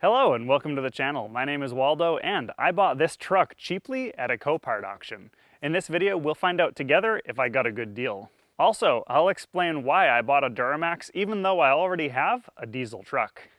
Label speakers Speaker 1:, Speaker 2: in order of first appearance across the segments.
Speaker 1: Hello and welcome to the channel. My name is Waldo and I bought this truck cheaply at a Copart auction. In this video, we'll find out together if I got a good deal. Also, I'll explain why I bought a Duramax even though I already have a diesel truck.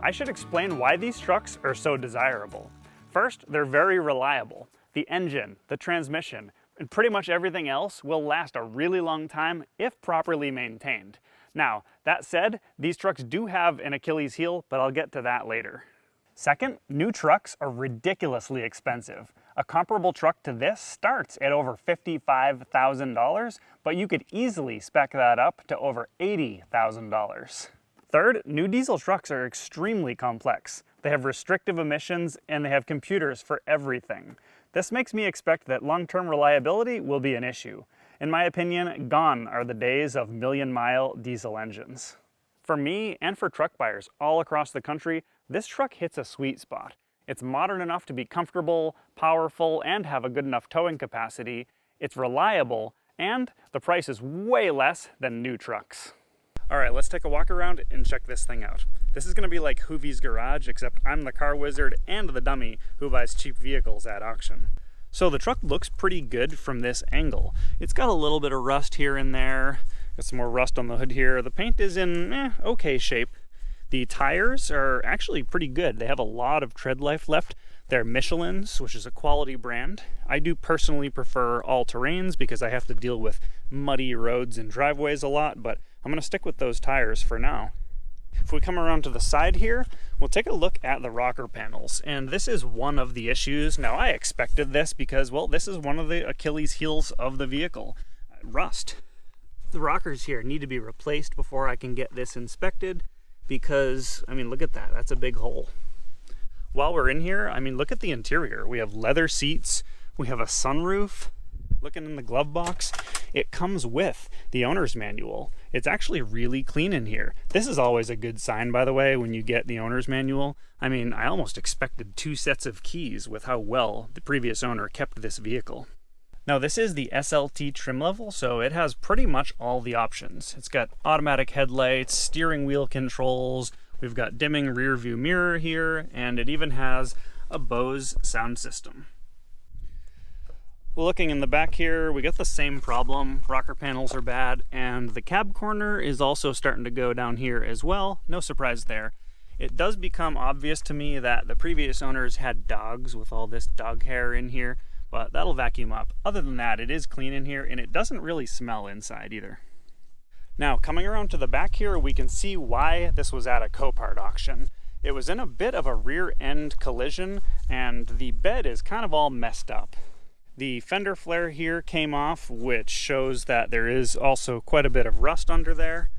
Speaker 1: I should explain why these trucks are so desirable. First, they're very reliable. The engine, the transmission, and pretty much everything else will last a really long time if properly maintained. Now, that said, these trucks do have an Achilles heel, but I'll get to that later. Second, new trucks are ridiculously expensive. A comparable truck to this starts at over $55,000, but you could easily spec that up to over $80,000. Third, new diesel trucks are extremely complex. They have restrictive emissions and they have computers for everything. This makes me expect that long-term reliability will be an issue. In my opinion, gone are the days of million-mile diesel engines. For me and for truck buyers all across the country, this truck hits a sweet spot. It's modern enough to be comfortable, powerful, and have a good enough towing capacity. It's reliable, and the price is way less than new trucks. All right, let's take a walk around and check this thing out. This is gonna be like Hoovie's Garage, except I'm the car wizard and the dummy who buys cheap vehicles at auction. So the truck looks pretty good from this angle. It's got a little bit of rust here and there. Got some more rust on the hood here. The paint is in okay shape. The tires are actually pretty good. They have a lot of tread life left. They're Michelin's, which is a quality brand. I do personally prefer all-terrains because I have to deal with muddy roads and driveways a lot, but I'm gonna stick with those tires for now. If we come around to the side here, we'll take a look at the rocker panels. And this is one of the issues. Now, I expected this because, well, this is one of the Achilles heels of the vehicle. Rust. The rockers here need to be replaced before I can get this inspected because, I mean, look at that. That's a big hole. While we're in here, I mean, look at the interior. We have leather seats. We have a sunroof. Looking in the glove box, it comes with the owner's manual. It's actually really clean in here. This is always a good sign, by the way, when you get the owner's manual. I mean, I almost expected 2 sets of keys with how well the previous owner kept this vehicle. Now, this is the SLT trim level, so it has pretty much all the options. It's got automatic headlights, steering wheel controls, we've got dimming rear view mirror here, and it even has a Bose sound system. Looking in the back here, we got the same problem. Rocker panels are bad, and the cab corner is also starting to go down here as well. No surprise there. It does become obvious to me that the previous owners had dogs with all this dog hair in here, but that'll vacuum up. Other than that, it is clean in here, and it doesn't really smell inside either. Now, coming around to the back here, we can see why this was at a Copart auction. It was in a bit of a rear end collision, and the bed is kind of all messed up. The fender flare here came off, which shows that there is also quite a bit of rust under there.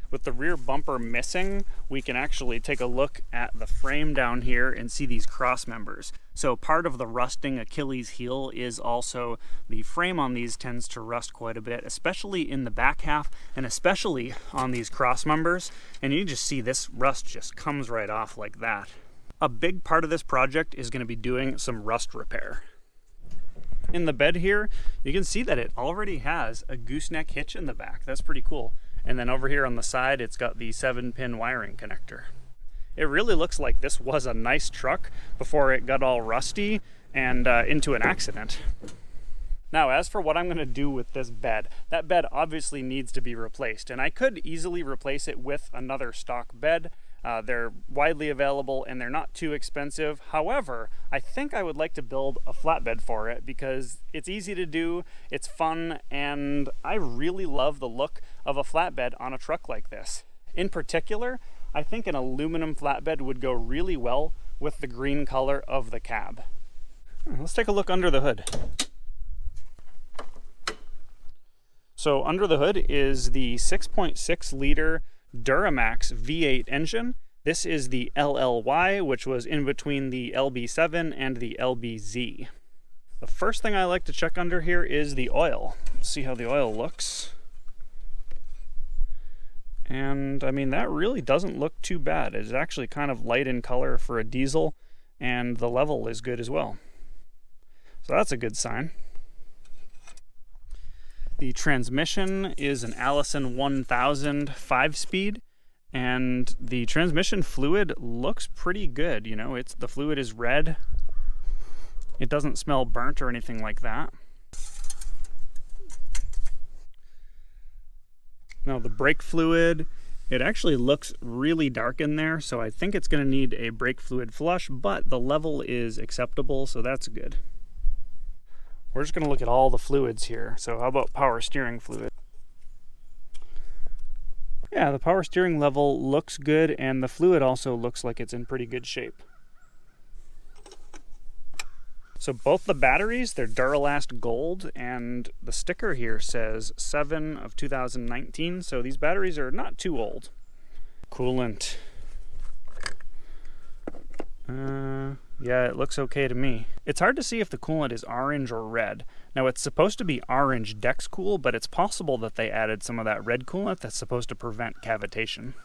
Speaker 1: With the rear bumper missing, we can actually take a look at the frame down here and see these cross members. So part of the rusting Achilles heel is also the frame on these tends to rust quite a bit, especially in the back half and especially on these cross members. And you just see this rust just comes right off like that. A big part of this project is going to be doing some rust repair. In the bed here, you can see that it already has a gooseneck hitch in the back. That's pretty cool. And then over here on the side, it's got the 7-pin wiring connector. It really looks like this was a nice truck before it got all rusty and into an accident. Now, as for what I'm going to do with this bed, that bed obviously needs to be replaced, and I could easily replace it with another stock bed. They're widely available and they're not too expensive. However, I think I would like to build a flatbed for it because it's easy to do, it's fun, and I really love the look of a flatbed on a truck like this. In particular, I think an aluminum flatbed would go really well with the green color of the cab. Let's take a look under the hood. So under the hood is the 6.6 liter Duramax V8 engine. This is the LLY, which was in between the LB7 and the LBZ. The first thing I like to check under here is the oil. See how the oil looks. And I mean, that really doesn't look too bad. It's actually kind of light in color for a diesel, and the level is good as well. So that's a good sign. The transmission is an Allison 1000 5-speed, and the transmission fluid looks pretty good. You know, the fluid is red. It doesn't smell burnt or anything like that. Now the brake fluid, it actually looks really dark in there, so I think it's going to need a brake fluid flush, but the level is acceptable, so that's good. We're just going to look at all the fluids here. So how about power steering fluid? Yeah, the power steering level looks good, and the fluid also looks like it's in pretty good shape. So both the batteries, they're Duralast Gold, and the sticker here says 7 of 2019, so these batteries are not too old. Coolant. Yeah, it looks okay to me. It's hard to see if the coolant is orange or red. Now it's supposed to be orange Dexcool, but it's possible that they added some of that red coolant that's supposed to prevent cavitation.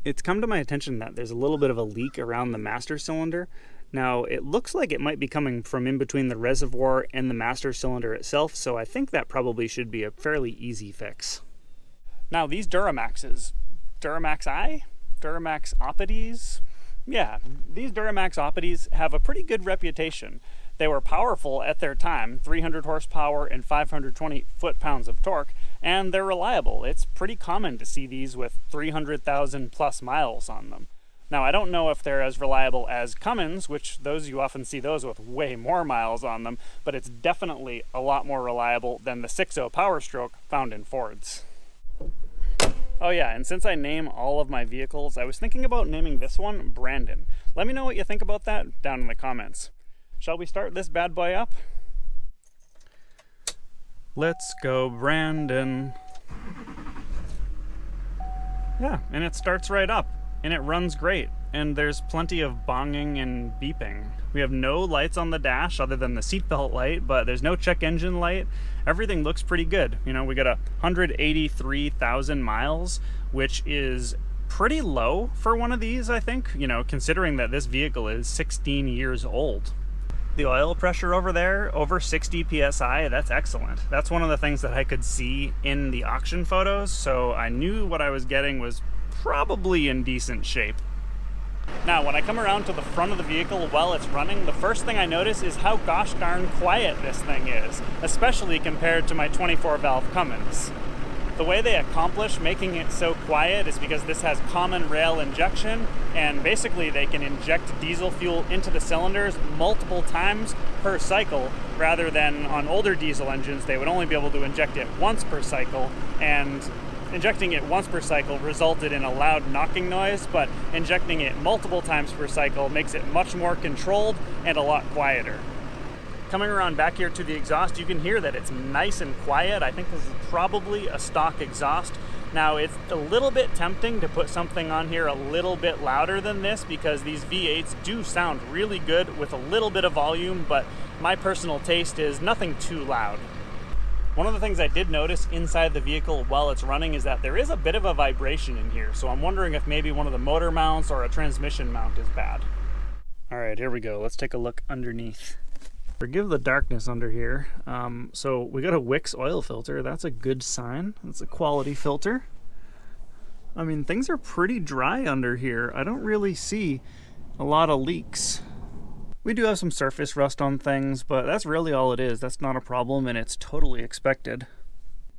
Speaker 1: It's come to my attention that there's a little bit of a leak around the master cylinder. Now, it looks like it might be coming from in between the reservoir and the master cylinder itself, so I think that probably should be a fairly easy fix. Now, these Duramaxes, Duramax I? Duramax Oppities? Yeah, these Duramax Oppities have a pretty good reputation. They were powerful at their time, 300 horsepower and 520 foot-pounds of torque, and they're reliable. It's pretty common to see these with 300,000 plus miles on them. Now, I don't know if they're as reliable as Cummins, which you often see those with way more miles on them, but it's definitely a lot more reliable than the 6.0 Power Stroke found in Fords. Oh yeah, and since I name all of my vehicles, I was thinking about naming this one Brandon. Let me know what you think about that down in the comments. Shall we start this bad boy up? Let's go, Brandon. Yeah, and it starts right up. And it runs great, and there's plenty of bonging and beeping. We have no lights on the dash other than the seatbelt light, but there's no check engine light. Everything looks pretty good. You know, we got 183,000 miles, which is pretty low for one of these, I think, you know, considering that this vehicle is 16 years old. The oil pressure over there, over 60 psi, that's excellent. That's one of the things that I could see in the auction photos, so I knew what I was getting was probably in decent shape. Now, when I come around to the front of the vehicle while it's running, the first thing I notice is how gosh darn quiet this thing is, especially compared to my 24-valve Cummins. The way they accomplish making it so quiet is because this has common rail injection, and basically they can inject diesel fuel into the cylinders multiple times per cycle, rather than on older diesel engines they would only be able to inject it once per cycle, and injecting it once per cycle resulted in a loud knocking noise, but injecting it multiple times per cycle makes it much more controlled and a lot quieter. Coming around back here to the exhaust, you can hear that it's nice and quiet. I think this is probably a stock exhaust. Now, it's a little bit tempting to put something on here a little bit louder than this because these V8s do sound really good with a little bit of volume, but my personal taste is nothing too loud. One of the things I did notice inside the vehicle while it's running is that there is a bit of a vibration in here, so I'm wondering if maybe one of the motor mounts or a transmission mount is bad. All right, here we go. Let's take a look underneath. Forgive the darkness under here. So we got a Wix oil filter. That's a good sign. That's a quality filter. I mean, things are pretty dry under here. I don't really see a lot of leaks. We do have some surface rust on things, but that's really all it is. That's not a problem, and it's totally expected.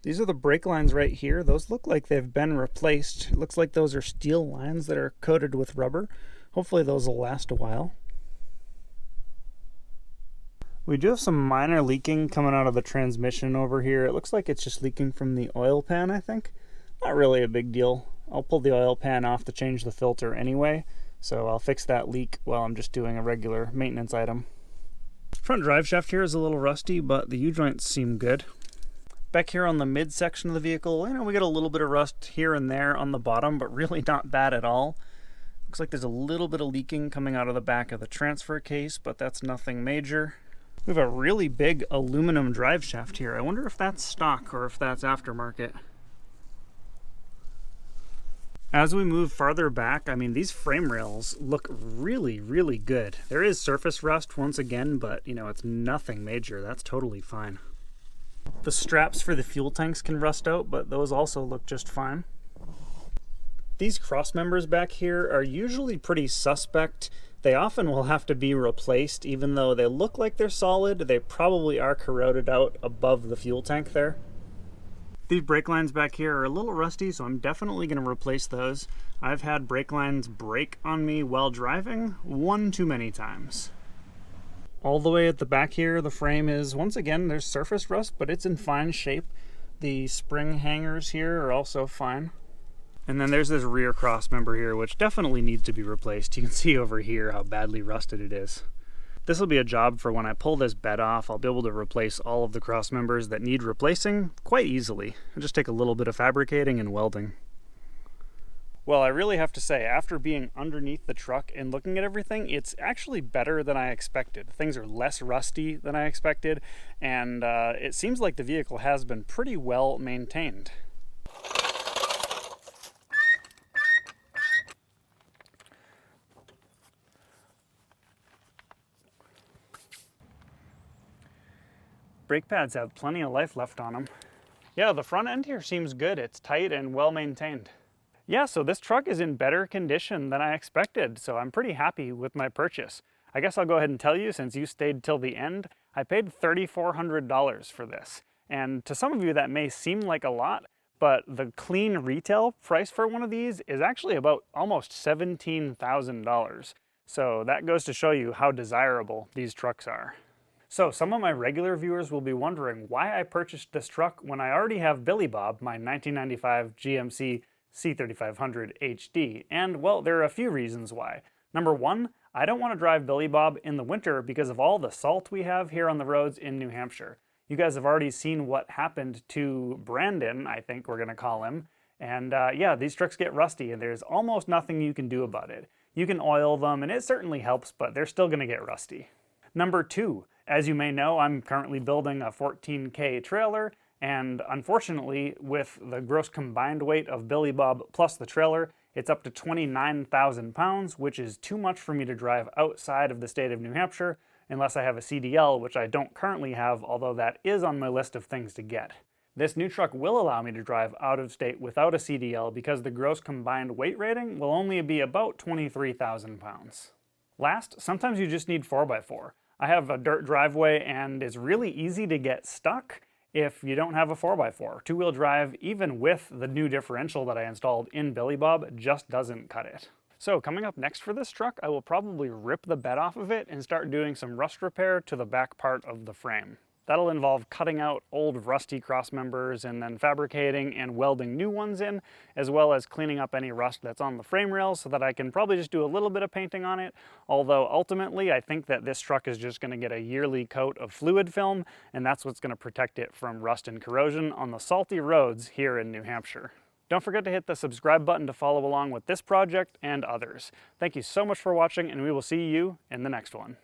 Speaker 1: These are the brake lines right here. Those look like they've been replaced. It looks like those are steel lines that are coated with rubber. Hopefully those will last a while. We do have some minor leaking coming out of the transmission over here. It looks like it's just leaking from the oil pan, I think. Not really a big deal. I'll pull the oil pan off to change the filter anyway. So I'll fix that leak while I'm just doing a regular maintenance item. Front drive shaft here is a little rusty, but the U-joints seem good. Back here on the midsection of the vehicle, we got a little bit of rust here and there on the bottom, but really not bad at all. Looks like there's a little bit of leaking coming out of the back of the transfer case, but that's nothing major. We have a really big aluminum drive shaft here. I wonder if that's stock or if that's aftermarket. As we move farther back, I mean, these frame rails look really, really good. There is surface rust once again, but you know, it's nothing major. That's totally fine. The straps for the fuel tanks can rust out, but those also look just fine. These cross members back here are usually pretty suspect. They often will have to be replaced, even though they look like they're solid. They probably are corroded out above the fuel tank there. These brake lines back here are a little rusty, so I'm definitely going to replace those. I've had brake lines break on me while driving one too many times. All the way at the back here, the frame is, once again, there's surface rust, but it's in fine shape. The spring hangers here are also fine. And then there's this rear cross member here, which definitely needs to be replaced. You can see over here how badly rusted it is. This will be a job for when I pull this bed off. I'll be able to replace all of the cross members that need replacing quite easily. It'll just take a little bit of fabricating and welding. Well, I really have to say, after being underneath the truck and looking at everything, it's actually better than I expected. Things are less rusty than I expected, and it seems like the vehicle has been pretty well maintained. Brake pads have plenty of life left on them. Yeah, the front end here seems good. It's tight and well maintained. Yeah, so this truck is in better condition than I expected, so I'm pretty happy with my purchase. I guess I'll go ahead and tell you, since you stayed till the end, I paid $3,400 for this. And to some of you that may seem like a lot, but the clean retail price for one of these is actually about almost $17,000. So that goes to show you how desirable these trucks are. So some of my regular viewers will be wondering why I purchased this truck when I already have Billy Bob, my 1995 GMC C3500 HD, and well, there are a few reasons why. Number one, I don't want to drive Billy Bob in the winter because of all the salt we have here on the roads in New Hampshire. You guys have already seen what happened to Brandon, I think we're going to call him, and yeah, these trucks get rusty and there's almost nothing you can do about it. You can oil them and it certainly helps, but they're still going to get rusty. Number two, as you may know, I'm currently building a 14K trailer, and unfortunately, with the gross combined weight of Billy Bob plus the trailer, it's up to 29,000 pounds, which is too much for me to drive outside of the state of New Hampshire, unless I have a CDL, which I don't currently have, although that is on my list of things to get. This new truck will allow me to drive out of state without a CDL because the gross combined weight rating will only be about 23,000 pounds. Last, sometimes you just need 4x4. I have a dirt driveway and it's really easy to get stuck if you don't have a 4x4. Two-wheel drive, even with the new differential that I installed in Billy Bob, just doesn't cut it. So coming up next for this truck, I will probably rip the bed off of it and start doing some rust repair to the back part of the frame. That'll involve cutting out old rusty cross members and then fabricating and welding new ones in, as well as cleaning up any rust that's on the frame rails so that I can probably just do a little bit of painting on it. Although ultimately I think that this truck is just going to get a yearly coat of fluid film, and that's what's going to protect it from rust and corrosion on the salty roads here in New Hampshire. Don't forget to hit the subscribe button to follow along with this project and others. Thank you so much for watching, and we will see you in the next one.